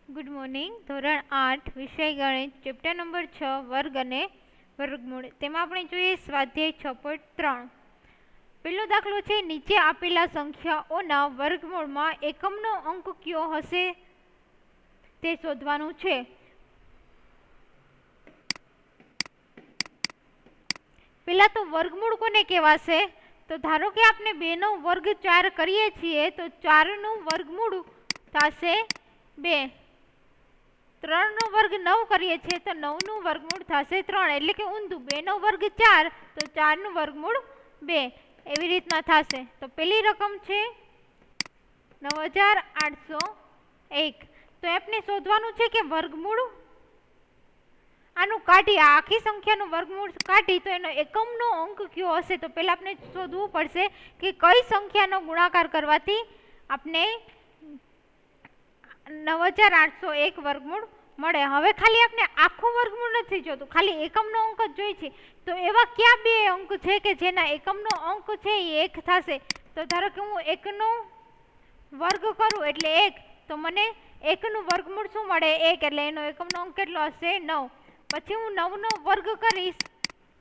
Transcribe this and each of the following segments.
Good morning. ધોરણ 8 વિષય ગણિત ચેપ્ટર નંબર 6 વર્ગ અને વર્ગમૂળ. તેમાં આપણે જોઈએ સ્વાધ્યાય 6.3. પહેલો દાખલો છે, નીચે આપેલા સંખ્યાઓના વર્ગમૂળમાં એકમનો અંક કયો હશે તે શોધવાનું છે. પહેલા તો વર્ગમૂળ કોને કહેવાશે? તો ધારો કે આપણે 2 નો વર્ગ 4 કરીએ છીએ તો 4 નું વર્ગમૂળ થશે 2. 3 નો વર્ગ 9 કરીએ છીએ તો 9 નું વર્ગમૂળ થશે 3. એટલે કે ઊંધું 2 નો વર્ગ 4 તો 4 નું વર્ગમૂળ 2. એવી રીતના થશે. તો પહેલી રકમ છે 9801. તો આપણે શોધવાનું છે કે વર્ગમૂળ આનું કાઢી, આ આખી સંખ્યાનું વર્ગમૂળ કાઢી તો એનો એકમનો અંક કયો હશે. તો પહેલા આપણે શોધવું પડશે કે કઈ સંખ્યાનો ગુણાકાર કરવાથી આપણે 9801 વર્ગમૂળ મળે. હવે ખાલી આપણે આખું વર્ગમૂળ નથી જોતું, ખાલી એકમનો અંક જ જોઈ છે. તો એવા કયા બે અંક છે કે જેના એકમનો અંક છે એ 1 થશે? તો ધારો કે હું 1 નો વર્ગ કરું એટલે 1, તો મને 1 નું વર્ગમૂળ શું મળે? 1. એટલે એનો એકમનો અંક કેટલો હશે? 9. પછી હું 9 નો વર્ગ કરીશ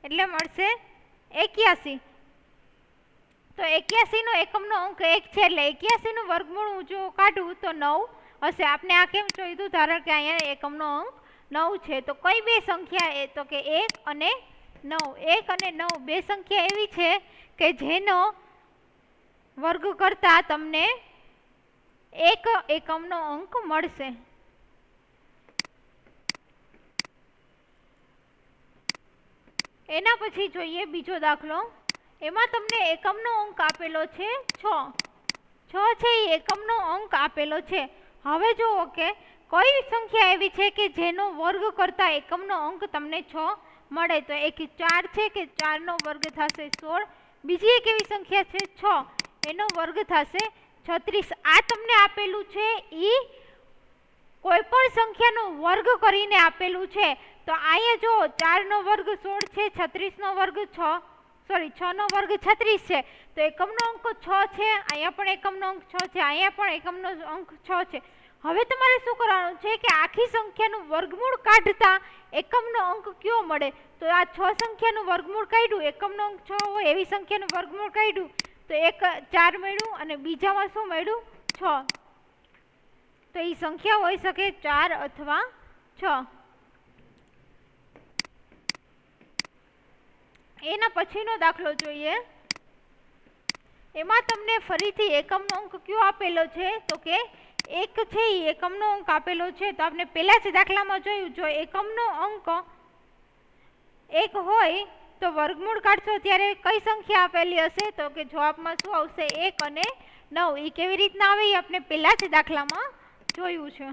એટલે મળશે 81. તો 81 નો એકમનો અંક 1 છે એટલે 81 નું વર્ગમૂળ હું જો કાઢું તો 9 હશે. આપણે આ કેમ જોઈતું? ધારણ કે અહીંયા એકમનો અંક 9 છે. તો કઈ બે સંખ્યા? તો કે 1 અને 9. 1 અને 9 બે સંખ્યા એવી છે કે જેનો વર્ગ કરતા તમને 1 એકમનો અંક મળશે. એના પછી જોઈએ બીજો દાખલો. એમાં તમને એકમનો અંક આપેલો છે 6. 6 છે એ એકમનો અંક આપેલો છે. હવે જુઓ કે કઈ સંખ્યા એવી છે કે જેનો વર્ગ કરતા એકમનો અંક તમને 6 મળે. તો એક 4 છે કે 4 નો વર્ગ થશે 16. બીજી એક એવી સંખ્યા છે 6, એનો વર્ગ થશે 36. આ તમને આપેલું છે એ કોઈ પણ સંખ્યાનો વર્ગ કરીને આપેલું છે. તો અહીંયા જો 4 નો વર્ગ 16 છે, 36 નો વર્ગ 6 નો વર્ગ 36 છે. તો એકમનો અંક 6 છે, અહીંયા પણ એકમનો અંક 6 છે, અહીંયા પણ એકમનો અંક 6 છે. હવે તમારે શું કરવાનું છે કે આખી સંખ્યાનું વર્ગમૂળ કાઢતા એકમનો અંક કયો મળે? તો આ 6 સંખ્યાનું વર્ગમૂળ કાઢ્યું, એકમનો અંક 6 હોય એવી સંખ્યાનું વર્ગમૂળ કાઢ્યું તો એક 4 મળ્યું અને બીજામાં શું મળ્યું? 6. તો એ સંખ્યા હોઈ શકે 4 અથવા 6. એના પછીનો દાખલો જોઈએ. એમાં તમને ફરીથી એકમનો અંક કયો આપેલો છે? તો કે 1 છે એ એકમનો અંક આપેલો છે. તો આપણે પહેલા જ દાખલામાં જોયું, જો એકમનો અંક 1 હોય તો વર્ગમૂળ કાઢશો ત્યારે કઈ સંખ્યા આપેલી હશે? તો કે જવાબમાં શું આવશે? 1 અને 9. એ કેવી રીતના આવે એ આપણે પહેલા જ દાખલામાં જોયું છે.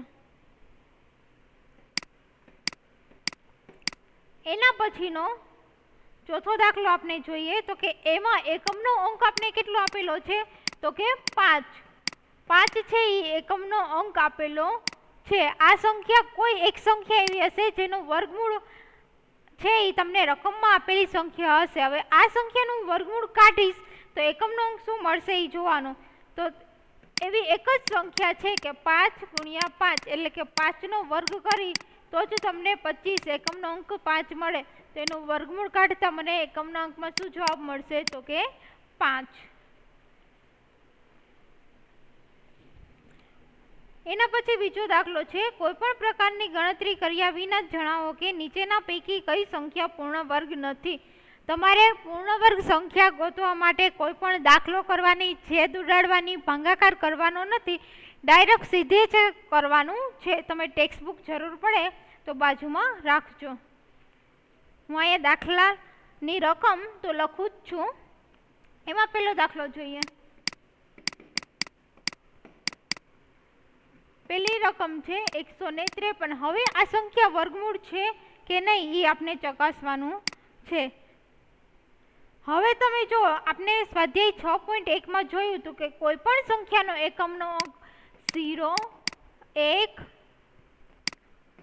એના પછીનો ચોથો દાખલો આપણે જોઈએ. તો કે એમાં એકમનો અંક આપણે કેટલો આપેલો છે? તો કે 5. 5 છે એ એકમનો અંક આપેલો છે. આ સંખ્યા કોઈ એક સંખ્યા એવી હશે જેનો વર્ગમૂળ છે એ તમને રકમમાં આપેલી સંખ્યા હશે. હવે આ સંખ્યાનું વર્ગમૂળ કાઢીશ તો એકમનો અંક શું મળશે એ જોવાનું. તો એવી એક જ સંખ્યા છે કે 5 ગુણ્યા 5 એટલે કે 5 નો વર્ગ કરી તો જ તમને 25 એકમનો અંક 5 મળે. તો એનું વર્ગમૂળ કાઢતા મને એકમના અંકમાં શું જવાબ મળશે? તો કે 5. એના પછી બીજો દાખલો છે. કોઈ પણ પ્રકારની ગણતરી કર્યા વિના જણાવો કે નીચેના પૈકી કઈ સંખ્યા પૂર્ણ વર્ગ નથી. તમારે પૂર્ણ વર્ગ સંખ્યા ગોતવા માટે કોઈ પણ દાખલો કરવાની, છેદ ઉડાડવાની, ભાગાકાર કરવાનો નથી. ડાયરેક્ટ સીધે જ કરવાનું છે. તમે ટેક્સ્ટ બુક જરૂર પડે તો બાજુમાં રાખજો. હું અહીંયા દાખલાની રકમ તો લખું જ છું. એમાં પહેલો દાખલો જોઈએ. પહેલી રકમ છે 153. હવે આ સંખ્યા વર્ગમૂળ છે કે નહીં એ આપણે ચકાસવાનું છે. હવે તમે જો આપણે સ્વાધ્યાય 6.1 માં જોયું હતું કે કોઈ પણ સંખ્યાનો એકમનો અંક 0, 1,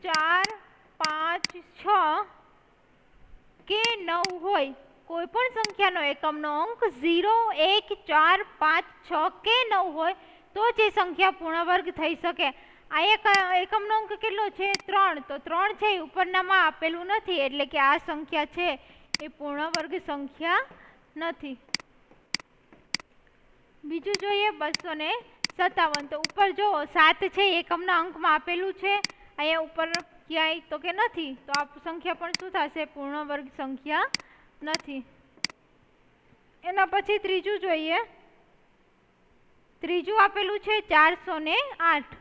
4, 5, 6 કે 9 હોય. કોઈ પણ સંખ્યાનો એકમનો અંક 0, 1, 4, 5, 6 કે 9 હોય તો જ એ સંખ્યા પૂર્ણ વર્ગ થઈ શકે. આ એકમનો અંક કેટલો છે 3, તો 3 છે એ ઉપરનામાં આપેલું નથી, એટલે કે આ સંખ્યા છે એ પૂર્ણ વર્ગ સંખ્યા નથી. બીજું જોઈએ 257. તો ઉપર જો 7 છે એકમના અંકમાં આપેલું છે, અહીંયા ઉપર ક્યાંય તો કે નથી, તો આ સંખ્યા પણ શું થશે? પૂર્ણ વર્ગ સંખ્યા નથી. એના પછી ત્રીજું જોઈએ. ત્રીજું આપેલું છે 408.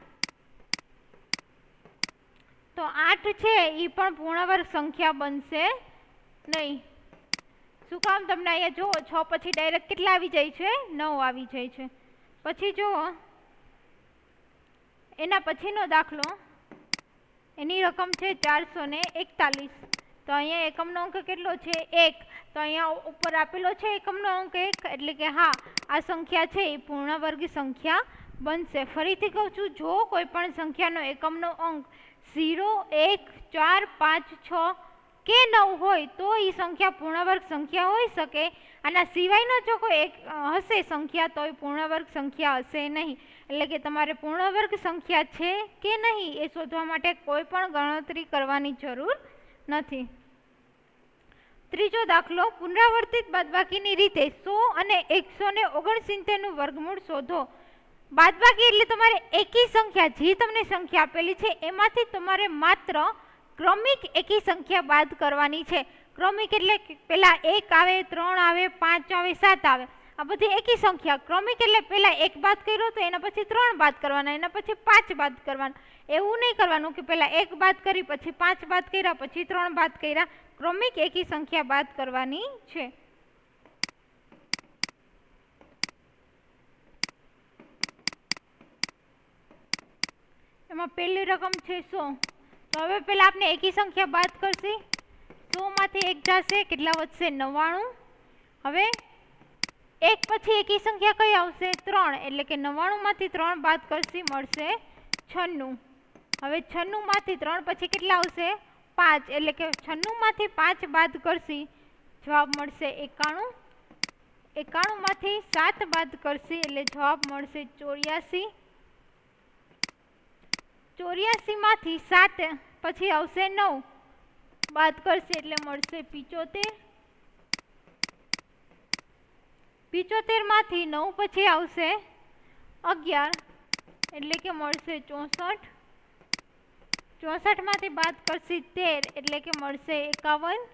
તો 8 છે એ પણ પૂર્ણ વર્ગ સંખ્યા બનશે નહીં. શું કામ? તમને અહીંયા જુઓ 6 પછી ડાયરેક્ટ કેટલા આવી જાય છે? 9 આવી જાય છે. પછી જુઓ એના પછીનો દાખલો, એની રકમ છે 441. તો અહીંયા એકમનો અંક કેટલો છે? 1. તો અહીંયા ઉપર આપેલો છે એકમનો અંક 1, એટલે કે હા આ સંખ્યા છે એ પૂર્ણ વર્ગ સંખ્યા બનશે. ફરીથી કહું છું, જો કોઈ પણ સંખ્યાનો એકમનો અંક 0, 1, 4, 5, 6 કે 9 હોય તો એ સંખ્યા પૂર્ણ વર્ગ સંખ્યા હોઈ શકે. આના સિવાયનો જો કોઈ એક હશે સંખ્યા તો એ પૂર્ણ વર્ગ સંખ્યા હશે નહીં. એટલે કે તમારે પૂર્ણ વર્ગ સંખ્યા છે કે નહીં એ શોધવા માટે કોઈ પણ ગણતરી કરવાની જરૂર નથી. ત્રીજો દાખલો, પુનરાવર્તિત બાદબાકીની રીતે 100 અને 169 નું વર્ગમૂળ શોધો. બાદબાકી એટલે તમારે એકી સંખ્યા, જે તમને સંખ્યા આપેલી છે એમાંથી તમારે માત્ર ક્રમિક એકી સંખ્યા બાદ કરવાની છે. ક્રમિક એટલે પેલા 1 આવે, 3 આવે, 5 આવે, 7 આવે, આ બધી એકી સંખ્યા. ક્રમિક એટલે પેલા 1 બાદ કર્યો તો એના પછી 3 બાદ કરવાના, એના પછી 5 બાદ કરવાના. એવું નહીં કરવાનું કે પેલા 1 બાદ કરી, પછી 5 બાદ કર્યા, પછી 3 બાદ કર્યા. ક્રમિક એકી સંખ્યા બાદ કરવાની છે. એમાં પહેલી રકમ છે 100. તો હવે પેલા આપણે એકી સંખ્યા બાદ કરશી. 100 માંથી 1 જશે, કેટલા વધશે? 99. હવે 1 પછી એકી સંખ્યા કઈ આવશે? 3, એટલે કે 99 માંથી 3 બાદ કરશી, મળશે 96. હવે 96 માંથી 3 પછી કેટલા આવશે? 5, એટલે કે 96 માંથી 5 બાદ કરશી, જવાબ મળશે 91. 91 માંથી 7 બાદ કરશી એટલે જવાબ મળશે 84. 84 માંથી 7 પછી આવશે 9 બાદ કરશે એટલે મળશે 75. 75 માંથી 9 પછી આવશે 11 એટલે કે મળશે 64. 64 માંથી બાદ કરશી 13 એટલે કે મળશે 51.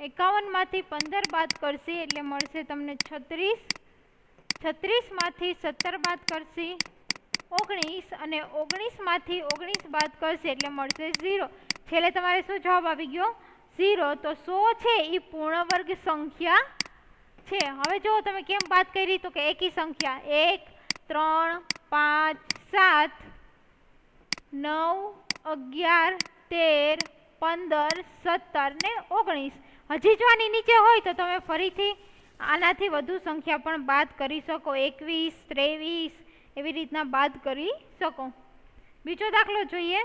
51 માંથી 15 બાદ કરશી એટલે મળશે તમને 36. 36 માંથી 17 બાદ કરશી 19, અને 19 માંથી 19 બાદ કરશે એટલે મળશે 0. છેલ્લે તમારે શું જવાબ આવી ગયો? 0. તો 100 છે એ પૂર્ણ વર્ગ સંખ્યા છે. હવે જો તમે કેમ બાદ કરી, તો કે એકી સંખ્યા 1, 3, 5, 7, 9, 11, 13, 15, 17 ને 19. હજી જો આની નીચે હોય તો તમે ફરીથી આનાથી વધુ સંખ્યા પણ બાદ કરી શકો. 21, 23 એવી રીતના બાદ કરી શકો. બીજો દાખલો જોઈએ.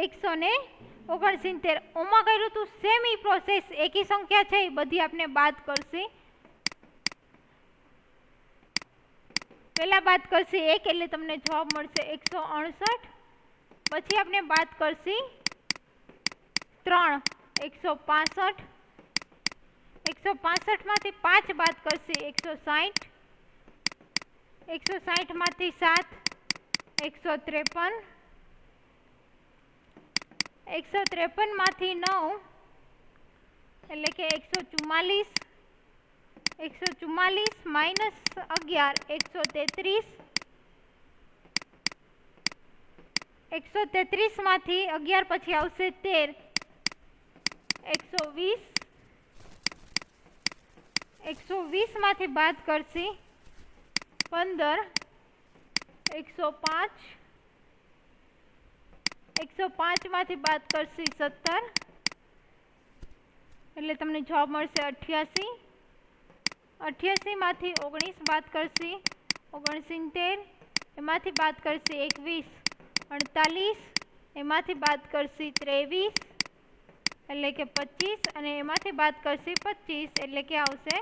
એકસો ને 69. ઓમાં કર્યું તું સેમ ઈ પ્રોસેસ. એકી સંખ્યા છે એ બધી આપણે બાદ કરશે. પહેલા બાદ કરશી 1 એટલે તમને જવાબ મળશે 168. પછી આપણે બાદ કરશી 3, 165. 165 માંથી 5 બાદ કરશી 160. 160 માંથી 7 153. 153 માંથી 9 એટલે કે 144. 144 માઇનસ 11 133. 133 માંથી 11 પછી આવશે 13 120. 120 માંથી બાદ કરશી 15. 105. 105 માંથી બાદ કરશી 17 એટલે તમને જવાબ મળશે 88. 88 માંથી 19 બાદ કરશી 69. એમાંથી બાદ કરશી 21. 48. એમાંથી બાદ કરશી 23 એટલે કે 25, અને એમાંથી બાદ કરશી 25 એટલે કે આવશે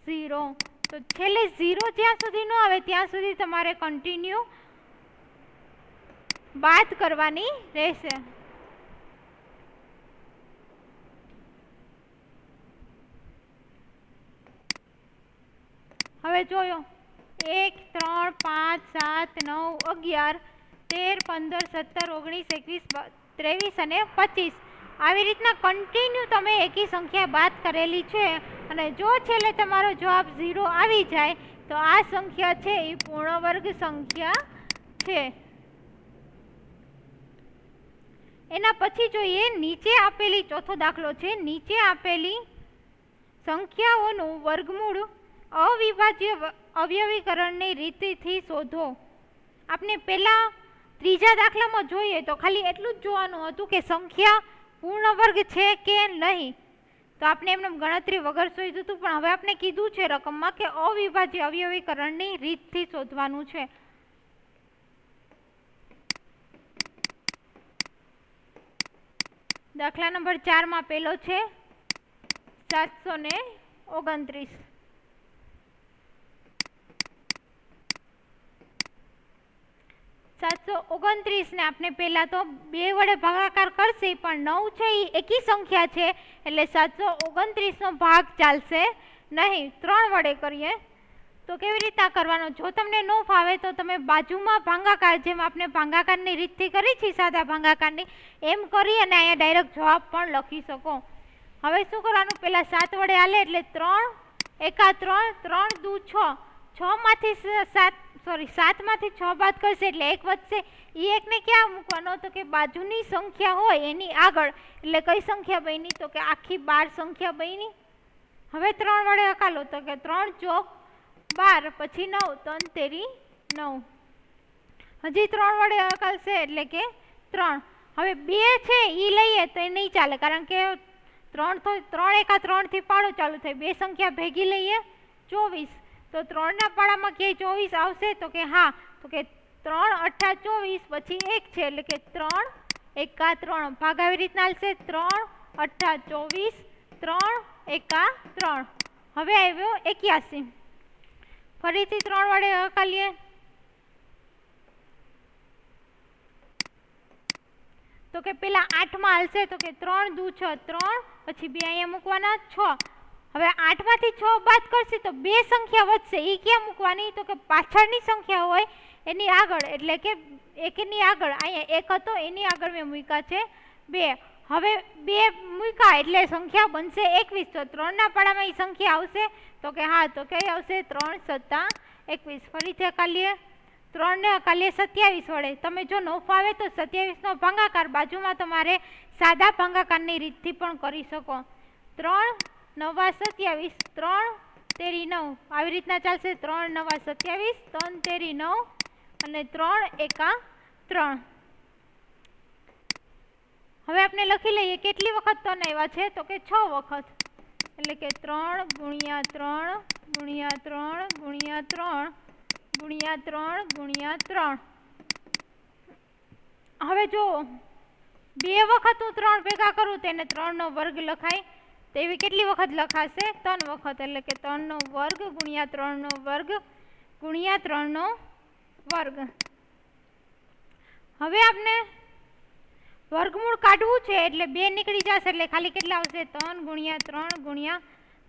0. તો છેલ્લે 0 જ્યાં સુધી ન આવે ત્યાં સુધી તમારે કન્ટિન્યુ બાદ કરવાની રહેશે. હવે જોયો 1 3 5 7 9 11 13 15 17 19 21 23 અને 25 આવી રીતના કન્ટિન્યુ તમે એકી સંખ્યા બાદ કરેલી છે અને જો છેલ્લે તમારો જવાબ 0 આવી જાય તો આ સંખ્યા છે એ પૂર્ણ વર્ગ સંખ્યા છે. એના પછી જોઈએ નીચે આપેલી ચોથો દાખલો છે. નીચે આપેલી સંખ્યાઓનું વર્ગમૂળ અવિભાજ્ય અવયવીકરણની રીતથી શોધો. આપણે પહેલા ત્રીજા દાખલામાં જોઈએ તો ખાલી એટલું જ જોવાનું હતું કે સંખ્યા પૂર્ણ વર્ગ છે કે નહીં, તો આપણે એમને ગણતરી વગર શોધ્યું હતું. પણ હવે આપણે કીધું છે રકમમાં કે અવિભાજ્ય અવયવીકરણની રીતથી શોધવાનું છે. દાખલા નંબર 4 માં પેલો છે 729. 729 ને આપણે પહેલા તો 2 વડે ભાગાકાર કરશે, પણ 9 છે એ એકી સંખ્યા છે એટલે 729 નો ભાગ ચાલશે નહીં. 3 વડે કરીએ તો કેવી રીતના કરવાનો? જો તમને ન ફાવે તો તમે બાજુમાં ભાગાકાર, જેમ આપણે ભાગાકારની રીતથી કરી છે સાદા ભાગાકારની, એમ કરી અને અહીંયા ડાયરેક્ટ જવાબ પણ લખી શકો. હવે શું કરવાનું? પહેલા 7 વડે હાલે એટલે 3 એકા 3, 3 દુ 6, 6 માંથી 7 માંથી 6 બાદ કરશે એટલે 1 વધશે. એ એકને ક્યાં મૂકવાનો? તો કે બાજુની સંખ્યા હોય એની આગળ. એટલે કઈ સંખ્યા બની? તો કે આખી 12 સંખ્યા બની. હવે 3 વડે હકાલો તો કે 3 ચોક 12, પછી 9 3 તેરી 9. હજી 3 વડે હકાલશે એટલે કે 3. હવે 2 છે એ લઈએ તો એ નહીં ચાલે, કારણ કે 3 એકા 3 થી પાડો ચાલુ થાય. 2 સંખ્યા ભેગી લઈએ 24, તો 3 ના પાડામાં ક્યાંય 24 આવશે? તો કે હા. તો કે 3 8 24, પછી 1 છે એટલે કે 3 એકા 3. ભાગ આવી રીતના હાલશે 3 8 24, 3 એકા 3. હવે આવ્યો 81. ફરીથી 3 વડે હકાલીએ તો કે પેલા 8 માં હાલશે તો કે 3 દુ 6 3, પછી 2 અહીંયા મૂકવાના 6. હવે 8 માંથી 6 બાદ કરશે તો 2 સંખ્યા વધશે. એ ક્યાં મૂકવાની? તો કે પાછળની સંખ્યા હોય એની આગળ, એટલે કે એકની આગળ. અહીંયા 1 હતો એની આગળ મેં મૂક્યા છે 2. હવે 2 મૂક્યા એટલે સંખ્યા બનશે 21. તો 3 ના પાડામાં એ સંખ્યા આવશે? તો કે હા. તો કઈ આવશે? 3 7 21. ફરીથી હકાલીએ 3 ને હકાલીએ 27 વડે. તમે જો ન ફાવે તો 27 નો ભાગાકાર બાજુમાં તમારે સાદા ભાગાકારની રીતથી પણ કરી શકો. 3 9 27, 3 તેરી 9. આવી રીતના ચાલશે. 3 9 27, 3 તેરી 9 અને 3 એકા 3. હવે આપણે લખી લઈએ કેટલી વખત 3 આવ્યા છે? તો કે 6 વખત. એટલે કે 3 ગુણ્યા 3 ગુણ્યા 3 ગુણ્યા 3 ગુણ્યા 3 ગુણ્યા 3. હવે જો 2 વખત હું 3 ભેગા કરું તેને 3 નો વર્ગ લખાય. તેવી કેટલી વખત લખાશે? 3 વખત. એટલે કે 3 નો વર્ગ ગુણ્યા 3 નો વર્ગ ગુણ્યા 3 નો વર્ગ. હવે આપણે વર્ગમૂળ કાઢવું છે એટલે 2 નીકળી જશે એટલે ખાલી કેટલા આવશે? 3 ગુણ્યા 3 ગુણ્યા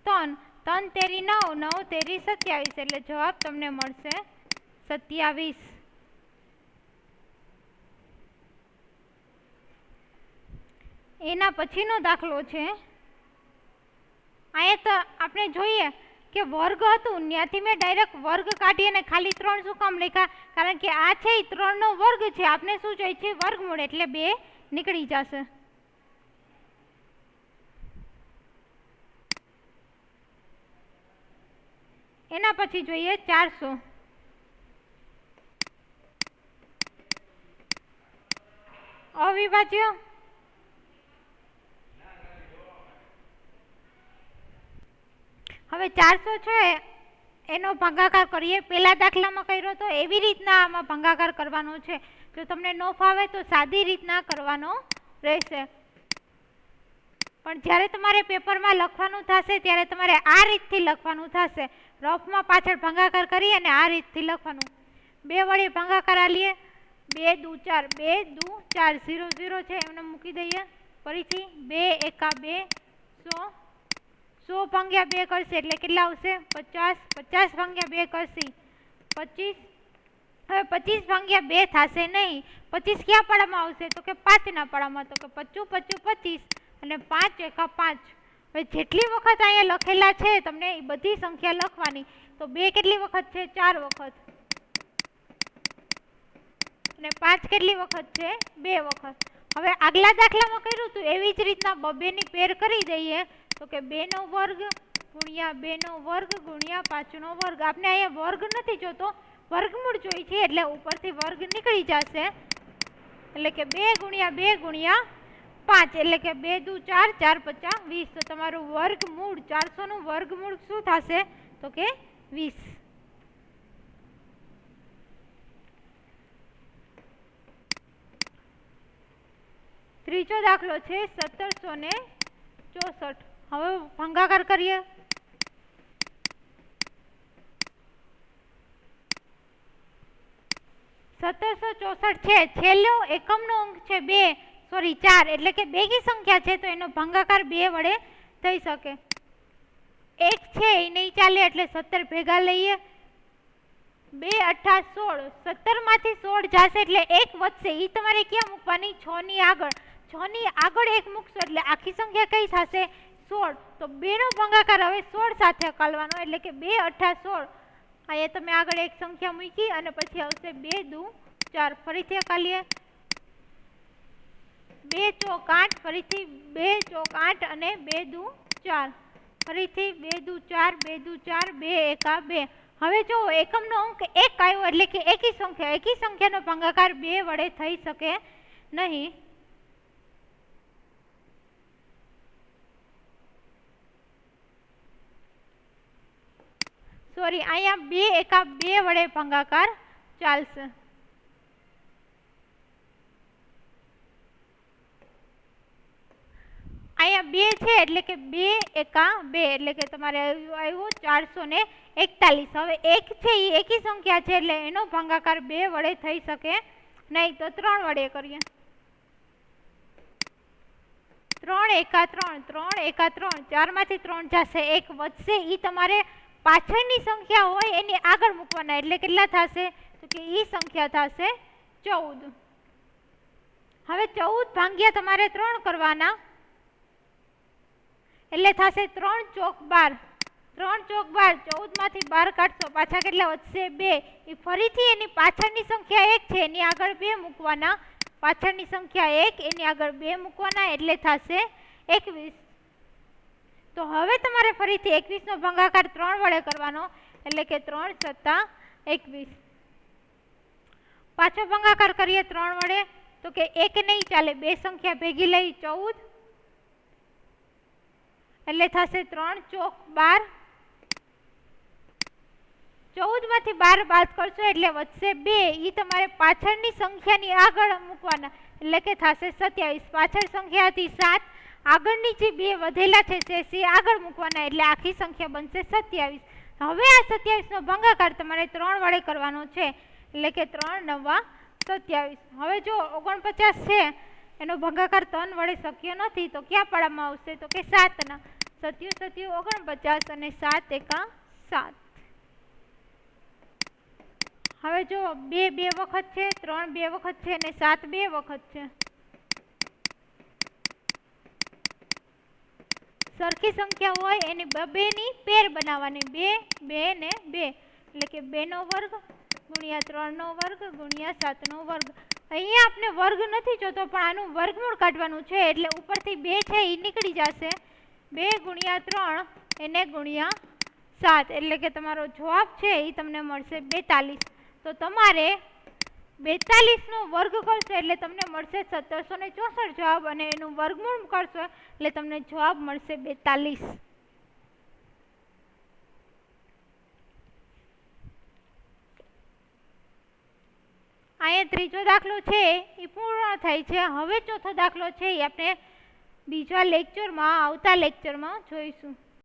3. 3 તેરી 9, 9 તેરી 27. એટલે જવાબ તમને મળશે 27. એના પછીનો દાખલો છે. અહીંયા તો આપણે જોઈએ કે વર્ગ હતું, ત્યાંથી મેં ડાયરેક્ટ વર્ગ કાઢી અને ખાલી 3 શું કામ લખ્યા? કારણ કે આ છે એ 3 નો વર્ગ છે. આપણે શું જોઈએ છે? વર્ગમૂળ. એટલે 2 નીકળી જશે. એના પછી જોઈએ 400. અવિભાજ્ય હવે 400 છે એનો ભાગાકાર કરીએ. પહેલા દાખલામાં કર્યો તો એવી રીતના આમાં ભાગાકાર કરવાનો છે. જો તમને ન ફાવે તો સાદી રીતના કરવાનો રહેશે. પણ જ્યારે તમારે પેપરમાં લખવાનું થશે ત્યારે તમારે આ રીતથી લખવાનું થશે. રફમાં પાછળ ભાગાકાર કરી અને આ રીતથી લખવાનું. 2 વડે ભાગાકાર આલીએ 2 દુ 4 2 દુ 4 0 0 છે એમને મૂકી દઈએ. ફરીથી 2 એકા 2 100 100 ભાગ્યા 2 કરશે એટલે કેટલા આવશે 50 50 ભાગ્યા 2 કરશી 25. હવે 25 ભાગ્યા 2 થશે નહીં. 25 ક્યાં પાડામાં આવશે તો કે 5ના પાડામાં. તો કે 25 25 25 અને 5 એકા 5. હવે જેટલી વખત અહીંયા લખેલા છે તમને એ બધી સંખ્યા લખવાની. તો 2 કેટલી વખત છે 4 વખત અને 5 કેટલી વખત છે 2 વખત. હવે આગલા દાખલામાં કર્યું હતું એવી જ રીતના બબેની પેર કરી દઈએ. તો કે 2 નો વર્ગ ગુણ્યા 2 નો વર્ગ ગુણ્યા 5 નો વર્ગ. આપણે અહીંયા વર્ગ નથી જોતો, વર્ગમૂળ જોઈએ છે એટલે ઉપરથી વર્ગ નીકળી જશે. એટલે કે 2 ગુણ્યા 2 ગુણ્યા 5 એટલે કે 2 દુ 4 4 50 20. તો તમારું વર્ગમૂળ 400 નું વર્ગમૂળ શું થશે તો કે 20. ત્રીજો દાખલો છે 1764. હવે ભાગાકાર કરીએ. 1764 છે. છેલ્લો એકમનો અંક છે 4 એટલે કે બેકી સંખ્યા છે તો એનો ભાગાકાર 2 વડે થઈ શકે. 1 છે એ નહીં ચાલે એટલે 17 ભેગા લઈએ. 2 8 16 17 માંથી 16 જશે એટલે 1 વધશે. એ તમારે ક્યાં મૂકવાની 6 ની આગળ. 6 ની આગળ 1 મૂકશો એટલે આખી સંખ્યા કઈ થશે 16. તો 2 નો ભાગાકાર હવે 16 સાથે કરવાનો એટલે કે 2 8 16. અહીંયા તમે આગળ એક સંખ્યા મૂકી અને પછી આવશે 2 દુ 4. ફરીથી કાલીએ 2 ચોક 8 ફરીથી 2 ચોક 8 અને 2 દુ 4 ફરીથી 2 દુ 4 2 દુ 4 2 એકા 2. હવે જો એકમનો અંક 1 આવ્યો એટલે કે એકી સંખ્યાનો ભાગાકાર 2 વડે થઈ શકે નહીં. સોરી, અહીંયા 2 એકા 2 વડે ભાગાકાર ચાલશે. અહીંયા 2 છે એટલે કે 2 એકા 2 એટલે કે તમારે આવ્યું 441. હવે 1 છે એ એકી સંખ્યા છે એટલે એનો ભાગાકાર 2 વડે થઈ શકે નહીં. તો 3 વડે કરીએ. 3 એકા 3 3 એકા 3 4 માંથી 3 જશે 1 વધશે. એ તમારે પાછળની સંખ્યા હોય એની આગળ મૂકવાના એટલે કેટલા થશે તો કે એ સંખ્યા થશે 14. હવે 14 ભાગ્યા તમારે 3 કરવાના એટલે થશે 3 ચોક 12. 3 ચોક 12 14 માંથી 12 કાઢશો પાછા કેટલા વધશે 2. એ ફરીથી એની પાછળની સંખ્યા 1 છે એની આગળ 2 મૂકવાના. પાછળની સંખ્યા 1 એની આગળ 2 મૂકવાના એટલે થશે 21. તો હવે તમારે ફરીથી 21 નો ભાગાકાર 3 વડે કરવાનો એટલે કે 3 સત્તા 21. પાછો ભાગાકાર કરીએ 3 વડે તો કે 1 નહીં ચાલે, 2 સંખ્યા ભેગી લઈ 14 એટલે થશે 3 ચોક 12. 14 માંથી 12 બાદ કરશો એટલે વધશે 2. એ તમારે પાછળની સંખ્યાની આગળ મૂકવાના એટલે કે થશે 27. પાછળ સંખ્યા હતી 7, આગળની જે 2 વધેલા છે તે આગળ મૂકવાના એટલે આખી સંખ્યા બનશે 27. હવે આ 27 નો ભાગાકાર તમારે 3 વડે કરવાનો છે એટલે કે 3 9 27. હવે જો 49 છે એનો ભાગાકાર 3 વડે શક્ય નથી તો ક્યાં પાડામાં આવશે તો કે 7 ના. 7 7 49 અને 7 એકા 7. હવે જો 2 2 વખત છે, 3 2 વખત છે અને 7 2 વખત છે. સરખી સંખ્યા હોય એની બેની પેર બનાવવાની. 2 2 ને 2 એટલે કે 2 નો વર્ગ ગુણ્યા 3 નો વર્ગ ગુણ્યા 7 નો વર્ગ. અહીંયા આપણે વર્ગ નથી જોતો પણ આનું વર્ગમૂળ કાઢવાનું છે એટલે ઉપરથી 2 છે એ નીકળી જશે. 2 ગુણ્યા 3 એને ગુણ્યા 7 એટલે કે તમારો જવાબ છે એ તમને મળશે 42. તો તમારે 42 નો વર્ગ કરશો એટલે તમને મળશે 1764 જવાબ અને એનું વર્ગમૂળ કરશો એટલે તમને જવાબ મળશે 42. અહીંયા ત્રીજો દાખલો છે એ પૂર્ણ થાય છે. હવે ચોથો દાખલો છે એ આપણે બીજા લેક્ચરમાં આવતા લેક્ચરમાં જોઈશું.